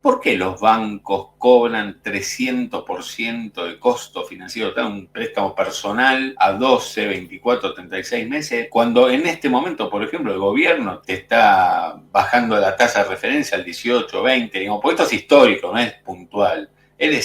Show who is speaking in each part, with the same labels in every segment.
Speaker 1: ¿Por qué los bancos cobran 300% de costo financiero? Te dan un préstamo personal a 12, 24, 36 meses, cuando en este momento, por ejemplo, el gobierno te está bajando la tasa de referencia al 18, 20, digamos, porque esto es histórico, no es puntual. Es de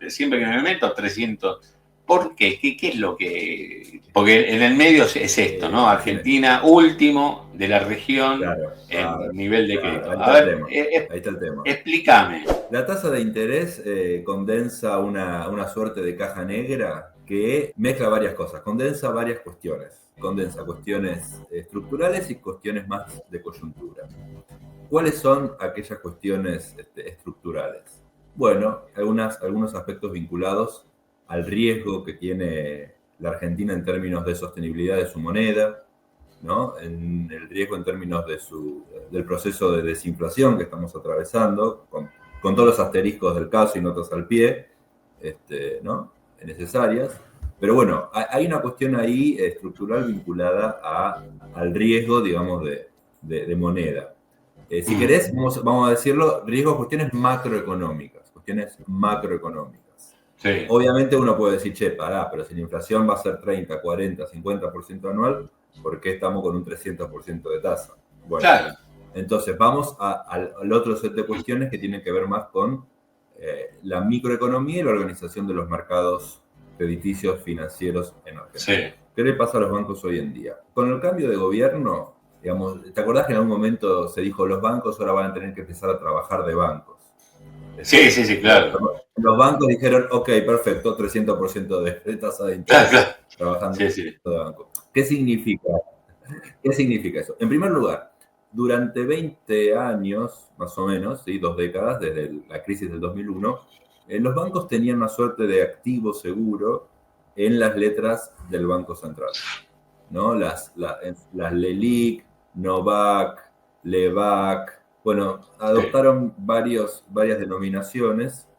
Speaker 1: siempre que me meto 300. ¿Por qué? ¿Qué es lo que...? Porque en el medio es esto, ¿no? Argentina, último de la región
Speaker 2: Claro,
Speaker 1: en nivel de
Speaker 2: claro,
Speaker 1: crédito.
Speaker 2: ahí
Speaker 1: A
Speaker 2: está el
Speaker 1: ver,
Speaker 2: tema. Ahí está el tema.
Speaker 1: explícame.
Speaker 2: La tasa de interés condensa una suerte de caja negra que mezcla varias cosas, condensa varias cuestiones. Condensa cuestiones estructurales y cuestiones más de coyuntura. ¿Cuáles son aquellas cuestiones estructurales? Bueno, algunos aspectos vinculados al riesgo que tiene la Argentina en términos de sostenibilidad de su moneda, ¿no? En el riesgo en términos del proceso de desinflación que estamos atravesando, con todos los asteriscos del caso y notas al pie, ¿no? Necesarias. Pero bueno, hay una cuestión ahí estructural vinculada al riesgo, digamos, de moneda. Si querés, vamos a decirlo, riesgos, cuestiones macroeconómicas, cuestiones macroeconómicas.
Speaker 1: Sí.
Speaker 2: Obviamente uno puede decir, che, pará, pero si la inflación va a ser 30, 40, 50% anual, ¿por qué estamos con un 300% de tasa? Bueno,
Speaker 1: Claro.
Speaker 2: entonces vamos al otro set de cuestiones que tienen que ver más con la microeconomía y la organización de los mercados crediticios financieros en Argentina.
Speaker 1: Sí.
Speaker 2: ¿Qué le pasa a los bancos hoy en día? Con el cambio de gobierno, digamos, ¿te acordás que en algún momento se dijo los bancos ahora van a tener que empezar a trabajar de bancos?
Speaker 1: Sí, claro.
Speaker 2: Los bancos dijeron, ok, perfecto, 300% de tasa de
Speaker 1: Claro,
Speaker 2: interés
Speaker 1: claro.
Speaker 2: trabajando
Speaker 1: Sí.
Speaker 2: de banco. ¿Qué significa? ¿Qué significa eso? En primer lugar, durante 20 años, más o menos, ¿sí? 2 décadas, desde la crisis del 2001, los bancos tenían una suerte de activo seguro en las letras del Banco Central, ¿no? Las LELIC, NOVAC, LEVAC, bueno,
Speaker 1: Sí.
Speaker 2: adoptaron varias denominaciones,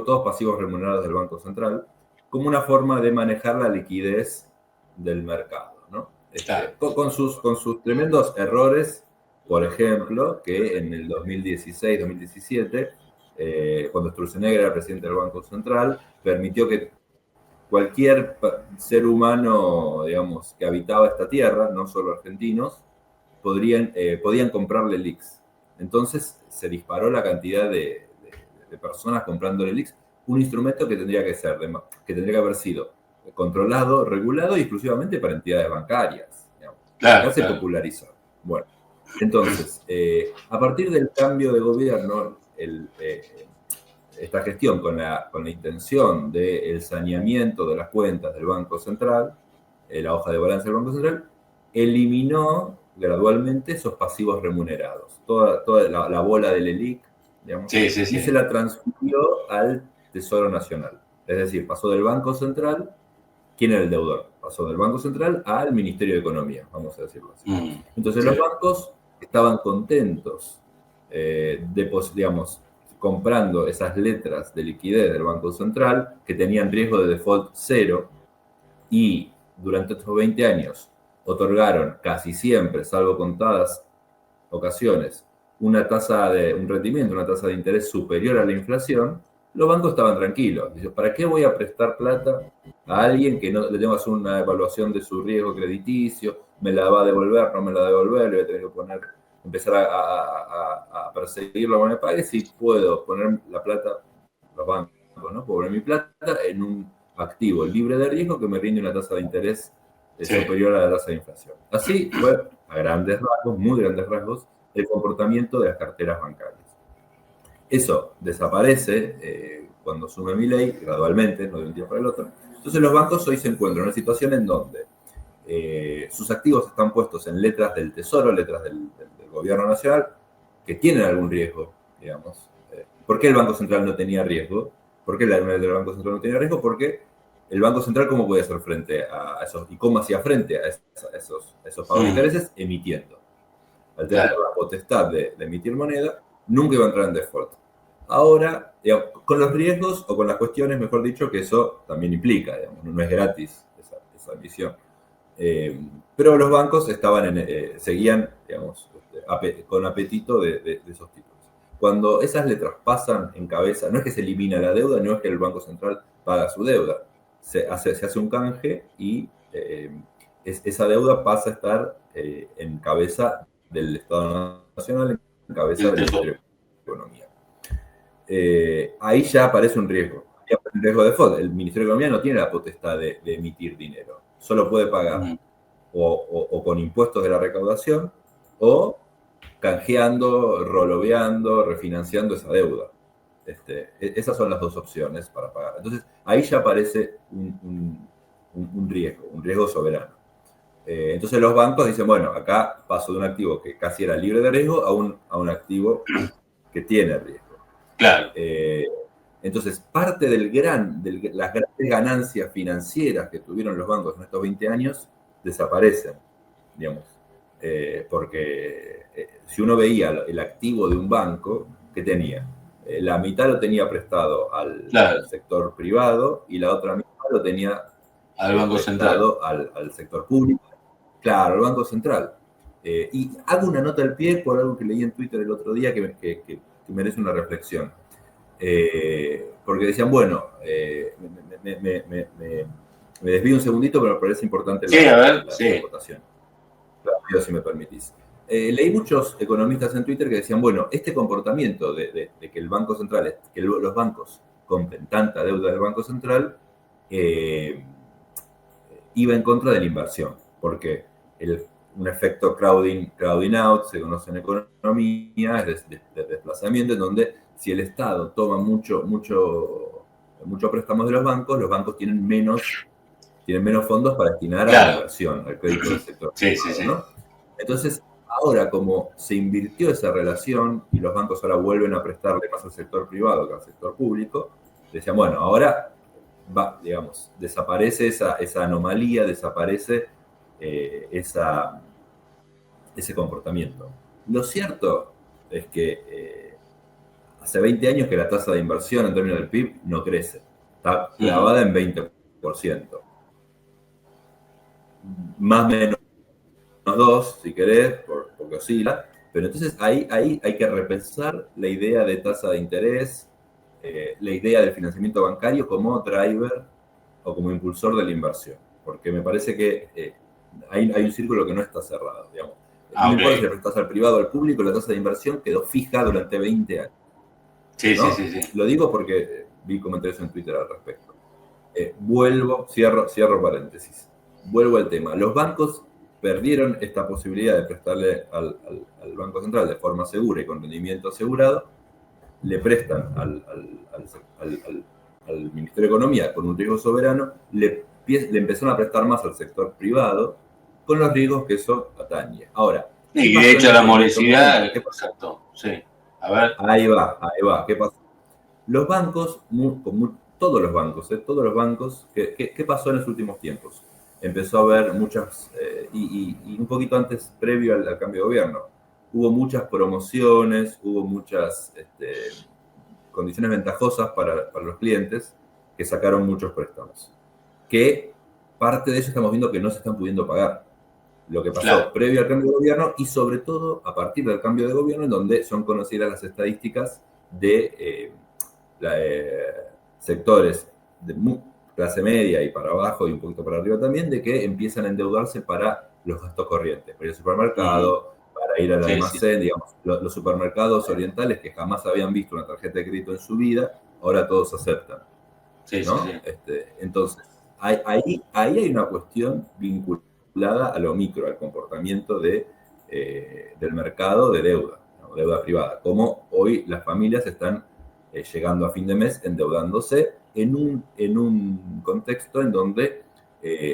Speaker 2: todos pasivos remunerados del Banco Central, como una forma de manejar la liquidez del mercado, ¿no?
Speaker 1: Claro.
Speaker 2: Con sus tremendos errores, por ejemplo, que en el 2016-2017, cuando Sturzenegger era presidente del Banco Central, permitió que cualquier ser humano, digamos, que habitaba esta tierra, no solo argentinos, podían comprarle leaks. Entonces se disparó la cantidad de personas comprando leaks, un instrumento que tendría que haber sido controlado, regulado y exclusivamente para entidades bancarias. Digamos. Acá
Speaker 1: Claro,
Speaker 2: se
Speaker 1: claro.
Speaker 2: popularizó. Bueno, entonces, a partir del cambio de gobierno, esta gestión con la intención del saneamiento de las cuentas del Banco Central, la hoja de balance del Banco Central, eliminó gradualmente esos pasivos remunerados, toda la bola del ELIC, digamos, y se
Speaker 1: Sí.
Speaker 2: la transfirió al Tesoro Nacional. Es decir, pasó del Banco Central, ¿quién era el deudor? Pasó del Banco Central al Ministerio de Economía, vamos a decirlo así. Entonces
Speaker 1: Sí.
Speaker 2: los bancos estaban contentos, digamos, comprando esas letras de liquidez del Banco Central que tenían riesgo de default cero y durante estos 20 años otorgaron casi siempre, salvo contadas ocasiones, un rendimiento, una tasa de interés superior a la inflación, los bancos estaban tranquilos. Dicen, ¿para qué voy a prestar plata a alguien que no le tengo que hacer una evaluación de su riesgo crediticio? ¿Me la va a devolver? ¿No me la va a devolver? Le voy a tener que empezar a perseguirlo cuando me pague. Si puedo poner la plata, los bancos, ¿no? Puedo poner mi plata en un activo libre de riesgo que me rinde una tasa de interés
Speaker 1: Sí.
Speaker 2: superior a la tasa de inflación. Así fue, a grandes rasgos, muy grandes rasgos, el comportamiento de las carteras bancarias. Eso desaparece cuando asume Milei, gradualmente, no de un día para el otro. Entonces los bancos hoy se encuentran en una situación en donde sus activos están puestos en letras del Tesoro, letras del Gobierno Nacional, que tienen algún riesgo, digamos. ¿Por qué el Banco Central no tenía riesgo? ¿Por qué la moneda del Banco Central no tenía riesgo? Porque el Banco Central, ¿cómo podía hacer frente a esos? ¿Y cómo hacía frente a esos pagos de intereses? Emitiendo. Al tener
Speaker 1: Claro.
Speaker 2: la potestad de emitir moneda, nunca iba a entrar en default. Ahora, digamos, con los riesgos o con las cuestiones, mejor dicho, que eso también implica, digamos, no es gratis esa emisión. Pero los bancos seguían, digamos, con apetito de esos títulos. Cuando esas letras pasan en cabeza, no es que se elimina la deuda, no es que el Banco Central paga su deuda. Se hace un canje y esa deuda pasa a estar en cabeza del Estado Nacional, en cabeza del Ministerio de Economía. Ahí ya aparece un riesgo. Un riesgo de default. El Ministerio de Economía no tiene la potestad de emitir dinero. Solo puede pagar o con impuestos de la recaudación o canjeando, roloveando, refinanciando esa deuda. Esas son las dos opciones para pagar. Entonces, ahí ya aparece un riesgo soberano. Entonces los bancos dicen, bueno, acá paso de un activo que casi era libre de riesgo a un activo que tiene riesgo.
Speaker 1: Claro.
Speaker 2: Entonces, parte de las grandes ganancias financieras que tuvieron los bancos en estos 20 años desaparecen, digamos. Porque si uno veía el activo de un banco, ¿qué tenía? La mitad lo tenía prestado al sector privado y la otra mitad lo tenía
Speaker 1: al Banco Central.
Speaker 2: Al sector público. Claro, al Banco Central. Y hago una nota al pie por algo que leí en Twitter el otro día que merece una reflexión. Porque decían, bueno, me desvío un segundito, pero me parece importante la votación. Claro, si me permitís. Leí muchos economistas en Twitter que decían, bueno, este comportamiento de que el Banco Central, que los bancos compren tanta deuda del Banco Central, iba en contra de la inversión, porque un efecto crowding out se conoce en economía, es de desplazamiento, en donde si el Estado toma mucho préstamos de los bancos tienen menos fondos para destinar a la inversión, al crédito del sector privado, ¿no? Entonces, ahora como se invirtió esa relación y los bancos ahora vuelven a prestarle más al sector privado que al sector público, decían, bueno, ahora desaparece esa anomalía, desaparece ese comportamiento. Lo cierto es que hace 20 años que la tasa de inversión en términos del PIB no crece, está clavada en 20%. Más o menos 2, si querés, porque oscila, pero entonces ahí hay que repensar la idea de tasa de interés, la idea del financiamiento bancario como driver o como impulsor de la inversión, porque me parece que hay un círculo que no está cerrado, digamos. No importa si le prestas al privado o al público, la tasa de inversión quedó fija durante 20 años. ¿No? Sí. Lo digo porque vi comentarios en Twitter al respecto. Cierro paréntesis. Vuelvo al tema. Los bancos perdieron esta posibilidad de prestarle al Banco Central de forma segura y con rendimiento asegurado, le prestan al Ministerio de Economía con un riesgo soberano, le empezaron a prestar más al sector privado con los riesgos que eso atañe. Ahora,
Speaker 1: y de hecho la morosidad, exacto, sí. A ver.
Speaker 2: Ahí va. ¿Qué pasó? Los bancos, todos los bancos, ¿qué pasó en los últimos tiempos? Empezó a haber muchas, y un poquito antes, previo al cambio de gobierno, hubo muchas promociones, hubo muchas condiciones ventajosas para los clientes que sacaron muchos préstamos. Que parte de eso estamos viendo que no se están pudiendo pagar. Lo que pasó previo al cambio de gobierno y sobre todo a partir del cambio de gobierno, en donde son conocidas las estadísticas de sectores de clase media y para abajo y un poquito para arriba también, de que empiezan a endeudarse para los gastos corrientes, para ir al supermercado, para ir al almacén, digamos, los supermercados orientales que jamás habían visto una tarjeta de crédito en su vida, ahora todos aceptan. ¿No? Entonces, ahí hay una cuestión vinculada a lo micro, al comportamiento del mercado de deuda, ¿no? Deuda privada. Como hoy las familias están llegando a fin de mes endeudándose en un contexto en donde,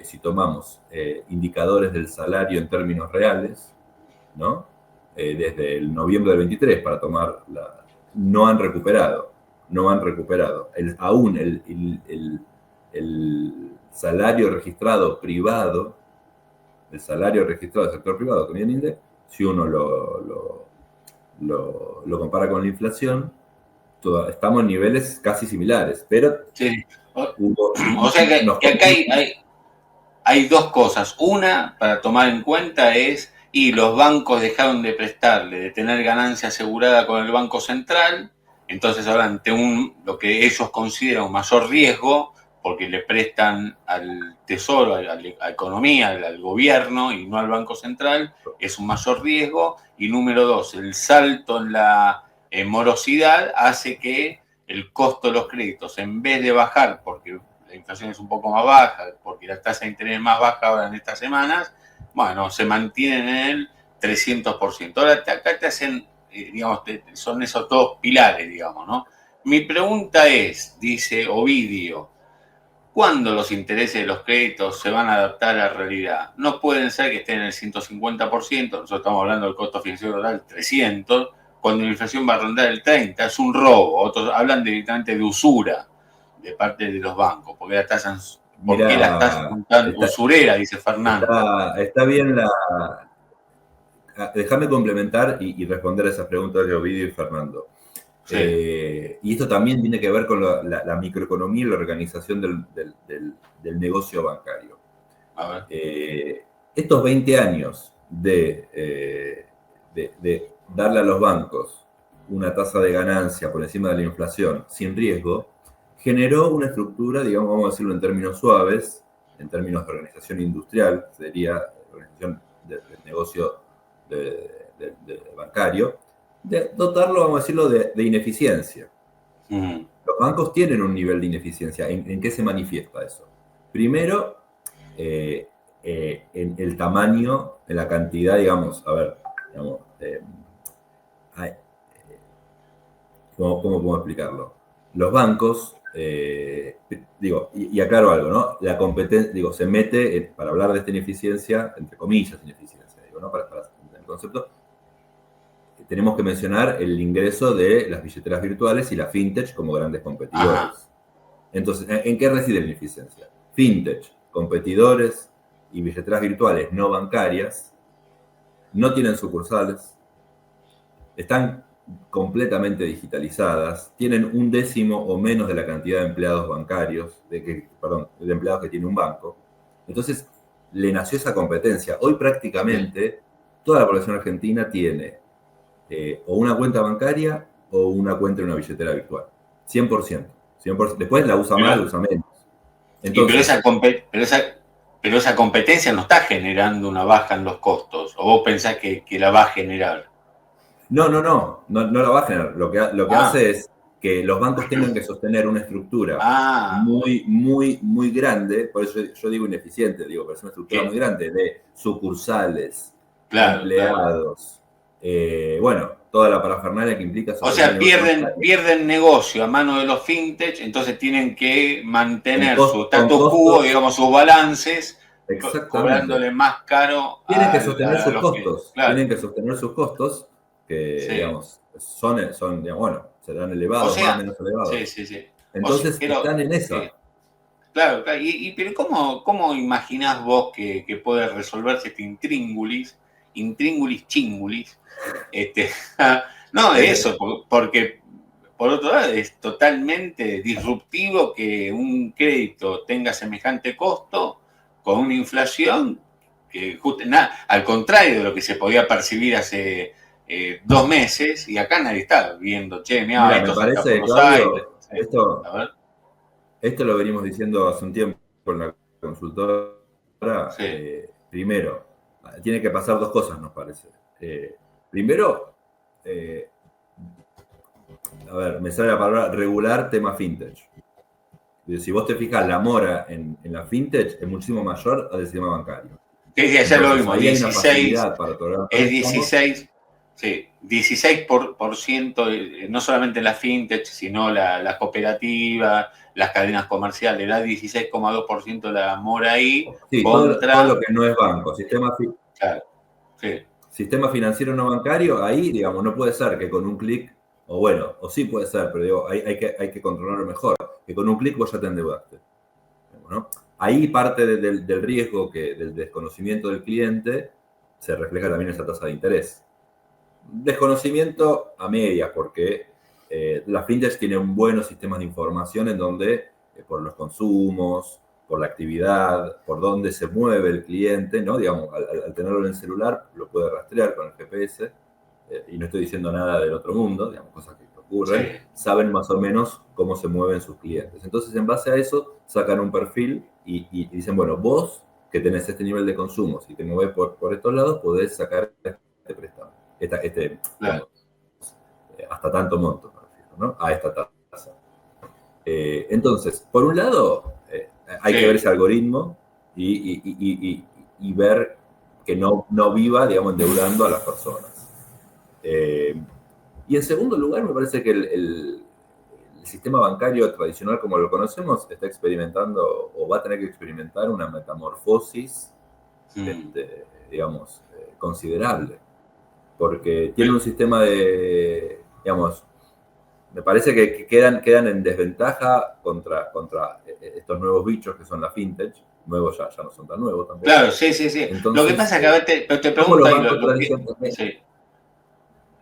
Speaker 2: si tomamos indicadores del salario en términos reales, ¿no? Desde el noviembre del 23 para tomar no han recuperado. Aún el salario registrado privado, el salario registrado del sector privado que viene INDEC, si uno lo compara con la inflación, estamos en niveles casi similares, pero
Speaker 1: o sea que acá hay dos cosas. Una, para tomar en cuenta, es y los bancos dejaron de prestarle, de tener ganancia asegurada con el Banco Central, entonces ahora ante lo que ellos consideran un mayor riesgo, porque le prestan al Tesoro, a la economía, al gobierno y no al Banco Central, es un mayor riesgo. Y número dos, el salto en la morosidad hace que el costo de los créditos, en vez de bajar, porque la inflación es un poco más baja, porque la tasa de interés es más baja ahora en estas semanas, bueno, se mantienen en el 300%. Ahora acá te hacen, digamos, son esos dos pilares, digamos, ¿no? Mi pregunta es, dice Ovidio, ¿cuándo los intereses de los créditos se van a adaptar a la realidad? No pueden ser que estén en el 150%, nosotros estamos hablando del costo financiero total 300%, cuando la inflación va a rondar el 30%, es un robo. Otros hablan directamente de usura de parte de los bancos, porque las tasas, ¿por qué las tasas son tan usureras? Dice Fernando.
Speaker 2: Está bien déjame complementar y responder a esas preguntas de Ovidio y Fernando. Sí. Y esto también tiene que ver con la microeconomía y la organización del negocio bancario. A ver. Estos 20 años de darle a los bancos una tasa de ganancia por encima de la inflación sin riesgo, generó una estructura, digamos, vamos a decirlo en términos suaves, en términos de organización industrial, sería organización del negocio bancario, de dotarlo, vamos a decirlo, de ineficiencia. Los bancos tienen un nivel de ineficiencia. ¿En qué se manifiesta eso? Primero, en el tamaño, en la cantidad, digamos, a ver, digamos, ¿cómo puedo explicarlo? Los bancos, digo, y aclaro algo, ¿no? La competencia, digo, se mete, para hablar de esta ineficiencia, entre comillas, ineficiencia, digo, ¿no? Para entender el concepto, tenemos que mencionar el ingreso de las billeteras virtuales y la fintech como grandes competidores. Ajá. Entonces, ¿en qué reside la ineficiencia? Fintech, competidores y billeteras virtuales no bancarias no tienen sucursales, están completamente digitalizadas, tienen 1/10 o menos de la cantidad de empleados bancarios, de empleados que tiene un banco. Entonces, le nació esa competencia. Hoy prácticamente toda la población argentina tiene o una cuenta bancaria o una cuenta en una billetera virtual. 100%. Después la usa más, la usa menos.
Speaker 1: Entonces, pero esa competencia no está generando una baja en los costos. ¿O vos pensás que la va a generar?
Speaker 2: No la va a generar. Lo que hace es que los bancos tengan que sostener una estructura muy grande, por eso yo digo ineficiente, pero es una estructura muy grande de sucursales, empleados, bueno, toda la parafernalia que implica...
Speaker 1: O sea, pierden negocio a mano de los fintech, entonces tienen que mantener su status quo, digamos, sus balances, cobrándole más caro.
Speaker 2: Tienen que sostener sus costos, tienen que sostener sus costos, que, digamos, son digamos, bueno, serán elevados, o sea, más o menos elevados.
Speaker 1: Sí.
Speaker 2: Entonces, están en esa.
Speaker 1: Claro. Pero ¿cómo imaginás vos que puede resolverse este intríngulis chingulis? No, de eso, porque por otro lado es totalmente disruptivo que un crédito tenga semejante costo con una inflación que al contrario de lo que se podía percibir hace 2 meses, y acá nadie está viendo,
Speaker 2: mira, me parece, Claudio, esto lo venimos diciendo hace un tiempo con la consultora. Primero, tiene que pasar 2 cosas, nos parece. Primero, a ver, me sale la palabra regular tema fintech. Si vos te fijas, la mora en la fintech es muchísimo mayor al sistema bancario.
Speaker 1: Ya lo vimos, 16, es 16, sí, 16%, no solamente en la fintech, sino la cooperativa, las cadenas comerciales, da 16,2% la mora ahí.
Speaker 2: Sí, contra... todo lo que no es banco, sistema financiero no bancario, ahí, digamos, no puede ser que con un clic, o bueno, o sí puede ser, pero digo, hay que controlarlo mejor, que con un clic vos ya te endeudaste, ¿no? Ahí parte del riesgo, del desconocimiento del cliente, se refleja también en esa tasa de interés. Desconocimiento a medias, porque las fintechs tienen buenos sistemas de información en donde, por los consumos, por la actividad, por dónde se mueve el cliente, ¿no? Digamos, al tenerlo en el celular, lo puede rastrear con el GPS, y no estoy diciendo nada del otro mundo, digamos, cosas que ocurren,
Speaker 1: Sí,
Speaker 2: saben más o menos cómo se mueven sus clientes. Entonces, en base a eso, sacan un perfil y dicen, bueno, vos que tenés este nivel de consumo, si te mueves por estos lados, podés sacar este préstamo,
Speaker 1: claro.
Speaker 2: digamos, hasta tanto monto, me refiero, ¿no? A esta tasa. Entonces, por un lado, hay que ver
Speaker 1: Sí,
Speaker 2: ese algoritmo y ver que no viva, digamos, endeudando a las personas. Eh, y en segundo lugar, me parece que el sistema bancario tradicional como lo conocemos está experimentando o va a tener que experimentar una metamorfosis,
Speaker 1: mm,
Speaker 2: digamos, considerable, porque tiene un
Speaker 1: pe-
Speaker 2: sistema digamos, me parece que quedan en desventaja contra estos nuevos bichos que son la fintech. Nuevos ya no son tan nuevos tampoco.
Speaker 1: claro, sí, sí, sí. Lo que
Speaker 2: Entonces,
Speaker 1: pasa es que, a ver, te
Speaker 2: como
Speaker 1: pregunto
Speaker 2: los
Speaker 1: ahí,
Speaker 2: bancos
Speaker 1: sí.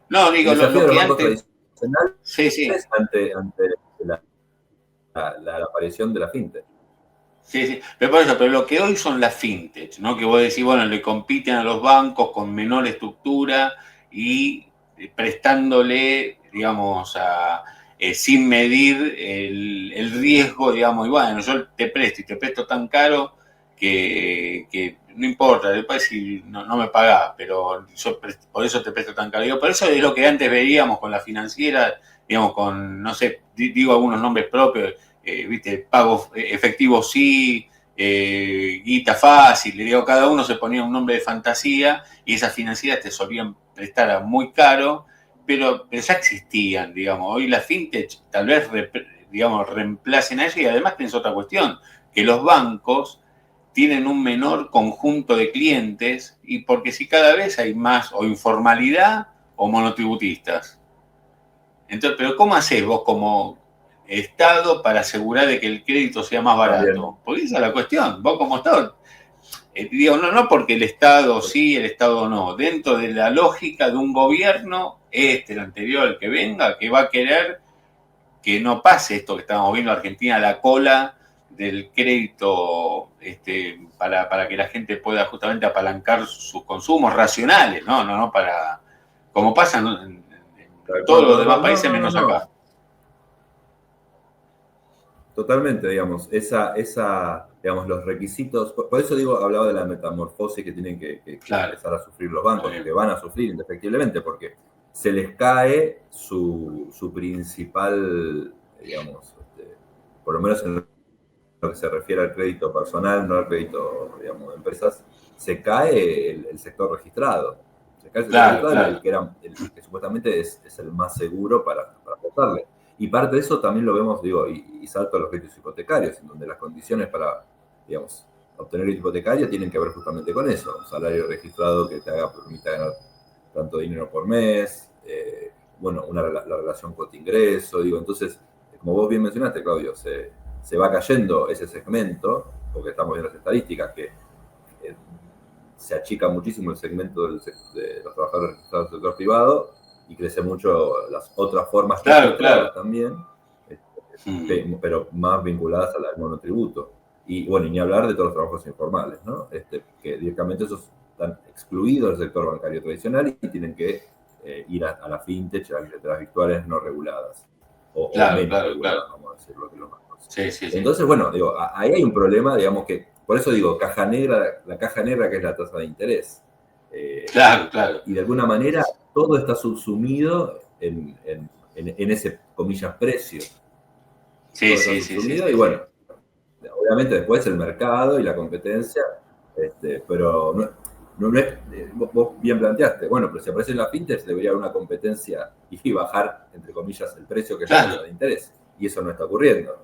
Speaker 1: No,
Speaker 2: el
Speaker 1: digo,
Speaker 2: desafío
Speaker 1: lo
Speaker 2: de los
Speaker 1: que
Speaker 2: bancos
Speaker 1: antes,
Speaker 2: tradicionales
Speaker 1: sí, sí,
Speaker 2: ante la aparición de la fintech.
Speaker 1: sí, sí, pero por eso, pero lo que hoy son las fintech, ¿no? Que vos decís, bueno, le compiten a los bancos con menor estructura y prestándole, digamos, sin medir el riesgo, digamos, y bueno, yo te presto y te presto tan caro que no importa, después si no me pagás, pero yo por eso te presto tan caro. Digo, por eso es lo que antes veíamos con la financiera, digamos, con, no sé, digo algunos nombres propios, viste, pago efectivo sí, guita fácil, le digo, cada uno se ponía un nombre de fantasía y esas financieras te solían prestar a muy caro, pero ya existían, digamos. Hoy las fintech tal vez, digamos, reemplacen a eso y además tienes otra cuestión, que los bancos tienen un menor conjunto de clientes y porque si cada vez hay más o informalidad o monotributistas. Entonces, pero ¿cómo haces vos como Estado para asegurar de que el crédito sea más
Speaker 2: También.
Speaker 1: barato? Porque esa es la cuestión. Vos como Estado, digo, no porque el Estado sí, el Estado no. Dentro de la lógica de un gobierno, el anterior, el que venga, que va a querer que no pase esto que estamos viendo en Argentina, la cola del crédito para que la gente pueda justamente apalancar sus consumos racionales, no para, como pasa en
Speaker 2: Tal
Speaker 1: todos
Speaker 2: cual,
Speaker 1: los
Speaker 2: tal
Speaker 1: demás
Speaker 2: cual. No,
Speaker 1: países
Speaker 2: no, no,
Speaker 1: menos
Speaker 2: no.
Speaker 1: acá.
Speaker 2: Totalmente, digamos, digamos, los requisitos, por eso digo, hablaba de la metamorfosis que tienen que
Speaker 1: Claro,
Speaker 2: empezar a sufrir los
Speaker 1: está
Speaker 2: bancos, y
Speaker 1: bien.
Speaker 2: que van a sufrir indefectiblemente, porque se les cae su principal, digamos, por lo menos en lo que se refiere al crédito personal, no al crédito, digamos, de empresas, se cae el sector registrado. Se cae el sector
Speaker 1: Claro,
Speaker 2: registrado,
Speaker 1: claro.
Speaker 2: el que supuestamente es el más seguro para aportarle. Y parte de eso también lo vemos, digo, y salto a los créditos hipotecarios, en donde las condiciones para, digamos, obtener crédito hipotecario tienen que ver justamente con eso. Un salario registrado que te permita ganar tanto dinero por mes, bueno, la relación cuota-ingreso, digo, entonces, como vos bien mencionaste, Claudio, se va cayendo ese segmento, porque estamos viendo las estadísticas que se achica muchísimo el segmento de los trabajadores registrados del sector privado y crece mucho las otras formas
Speaker 1: Claro, claro.
Speaker 2: registradas también,
Speaker 1: Mm.
Speaker 2: pero más vinculadas al monotributo. Y bueno, y ni hablar de todos los trabajos informales, ¿no? Que directamente esos están excluidos del sector bancario tradicional y tienen que ir a la fintech, a las letras virtuales no reguladas, o
Speaker 1: Claro,
Speaker 2: menos
Speaker 1: claro, claro.
Speaker 2: reguladas, vamos a decirlo que lo más.
Speaker 1: Sí, sí, sí.
Speaker 2: Entonces, bueno, digo, ahí hay un problema, digamos que, por eso digo, caja negra, la caja negra que es la tasa de interés. Eh,
Speaker 1: Claro, claro.
Speaker 2: y de alguna manera todo está subsumido en ese, comillas, precio.
Speaker 1: Sí,
Speaker 2: Todo está
Speaker 1: sí, sí, sí,
Speaker 2: subsumido y
Speaker 1: sí, sí.
Speaker 2: bueno, obviamente después el mercado y la competencia, pero no es, vos bien planteaste, bueno, pero si aparece en la fintech debería haber una competencia y bajar, entre comillas, el precio que es la tasa
Speaker 1: Claro.
Speaker 2: de interés. Y eso no está ocurriendo.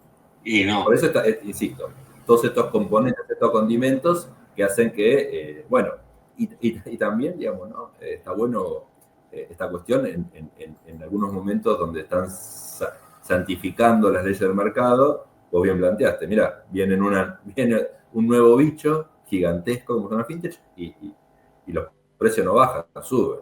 Speaker 1: Y
Speaker 2: Por
Speaker 1: no.
Speaker 2: eso, insisto, todos estos componentes, estos condimentos que hacen que, bueno, y también, digamos, ¿no? Está bueno esta cuestión en algunos momentos donde están santificando las leyes del mercado. Vos bien planteaste, mira, viene un nuevo bicho gigantesco como son las fintech y los precios no bajan, suben.